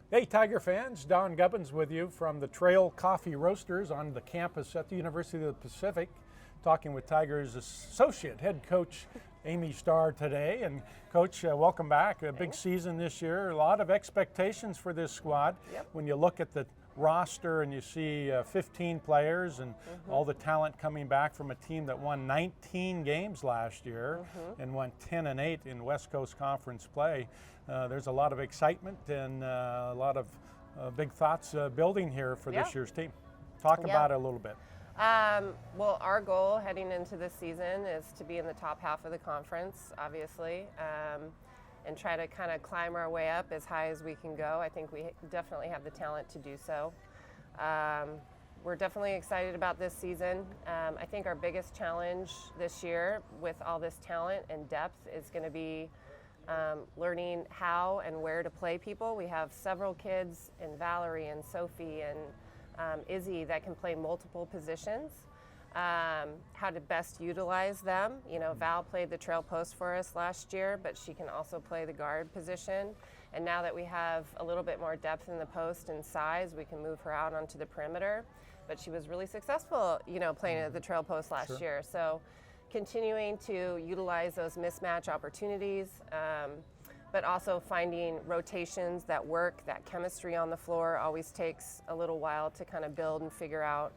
Hey Tiger fans, Don Gubbins with you from the Trail Coffee Roasters on the campus at the University of the Pacific, talking with Tigers associate head coach Amy Starr today. And Coach, welcome back. A big season this year, a lot of expectations for this squad. Yep. When you look at the roster and you see 15 players and all the talent coming back from a team that won 19 games last year and went 10-8 in West Coast Conference play, there's a lot of excitement and a lot of big thoughts building here for this year's team. Talk about it a little bit. Well, our goal heading into this season is to be in the top half of the conference, obviously, and try to kind of climb our way up as high as we can go. I think we definitely have the talent to do so. We're definitely excited about this season. I think our biggest challenge this year with all this talent and depth is going to be learning how and where to play people. We have several kids in Valerie and Sophie and Izzy that can play multiple positions. How to best utilize them. You know, Val played the trail post for us last year, but she can also play the guard position. And now that we have a little bit more depth in the post and size, we can move her out onto the perimeter. But she was really successful, you know, playing at the trail post last year. So continuing to utilize those mismatch opportunities, but also finding rotations that work. That chemistry on the floor always takes a little while to kind of build and figure out.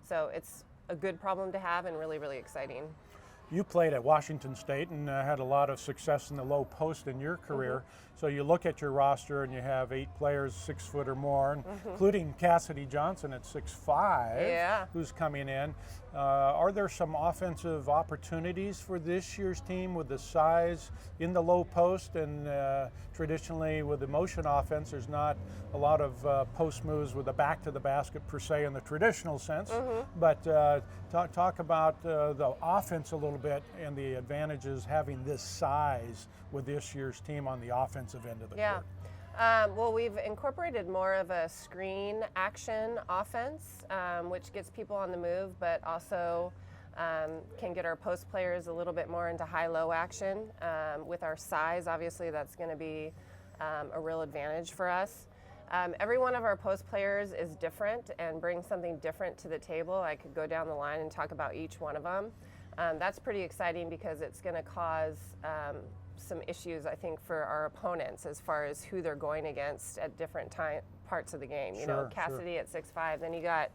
So it's a good problem to have and really, really exciting. You played at Washington State and had a lot of success in the low post in your career. So you look at your roster and you have 8 players 6 foot or more, including Cassidy Johnson at 6'5", who's coming in. Are there some offensive opportunities for this year's team with the size in the low post? And traditionally with the motion offense, there's not a lot of post moves with the back to the basket per se in the traditional sense. But talk about the offense a little bit and the advantages having this size with this year's team on the offensive end of the court. Well, we've incorporated more of a screen action offense, which gets people on the move, but also can get our post players a little bit more into high-low action. With our size, obviously, that's going to be a real advantage for us. Every one of our post players is different and brings something different to the table. I could go down the line and talk about each one of them. That's pretty exciting because it's going to cause some issues, I think, for our opponents as far as who they're going against at different parts of the game. You know, Cassidy at 6'5", then you got,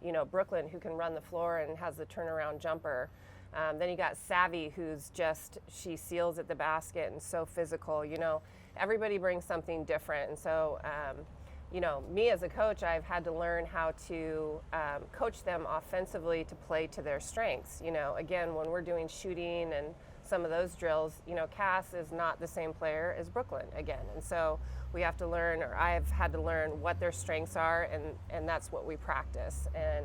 you know, Brooklyn, who can run the floor and has the turnaround jumper. Then you got Savvy, who's just, she seals at the basket and so physical. You know, everybody brings something different. And so, you know, me as a coach, I've had to learn how to coach them offensively to play to their strengths. You know, again, when we're doing shooting and some of those drills, you know, Cass is not the same player as Brooklyn again. And so we have to learn, or I've had to learn what their strengths are, and that's what we practice. And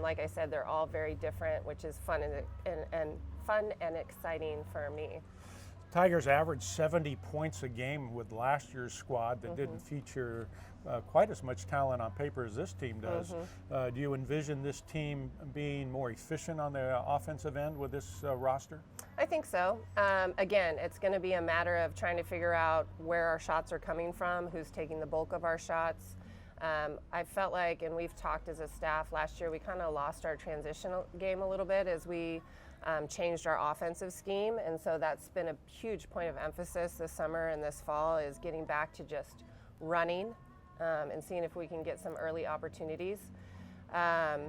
like I said, they're all very different, which is fun and exciting for me. Tigers averaged 70 points a game with last year's squad that didn't feature quite as much talent on paper as this team does. Do you envision this team being more efficient on the offensive end with this roster? I think so. Again, it's going to be a matter of trying to figure out where our shots are coming from, who's taking the bulk of our shots. I felt like, and we've talked as a staff last year, we kind of lost our transitional game a little bit as we changed our offensive scheme, and so that's been a huge point of emphasis this summer and this fall, is getting back to just running and seeing if we can get some early opportunities. All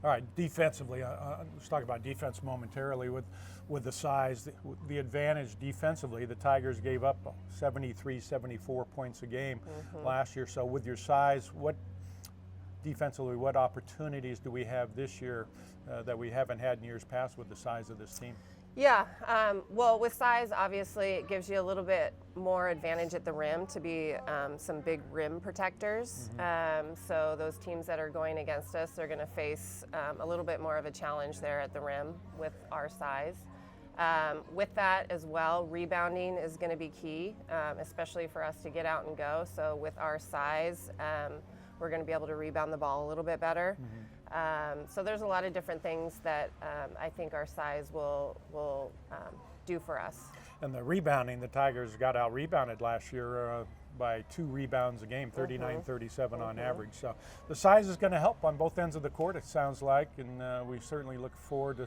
right, defensively, let's talk about defense momentarily. With the size, the advantage defensively, the Tigers gave up 73, 74 points a game last year. So with your size, defensively, what opportunities do we have this year that we haven't had in years past with the size of this team? Yeah, well, with size, obviously, it gives you a little bit more advantage at the rim to be some big rim protectors. So those teams that are going against us are going to face a little bit more of a challenge there at the rim with our size. With that as well, rebounding is going to be key, especially for us to get out and go. So with our size, we're going to be able to rebound the ball a little bit better. So there's a lot of different things that I think our size will do for us. And the rebounding, the Tigers got out-rebounded last year by 2 rebounds a game, 39-37 on average. So the size is going to help on both ends of the court, it sounds like, and we certainly look forward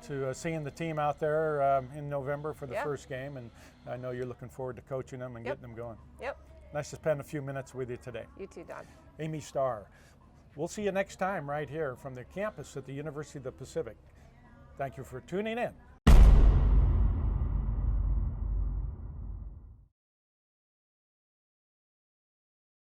to seeing the team out there in November for the first game, and I know you're looking forward to coaching them and getting them going. Yep. Nice to spend a few minutes with you today. You too, Don. Amy Starr. We'll see you next time right here from the campus at the University of the Pacific. Thank you for tuning in.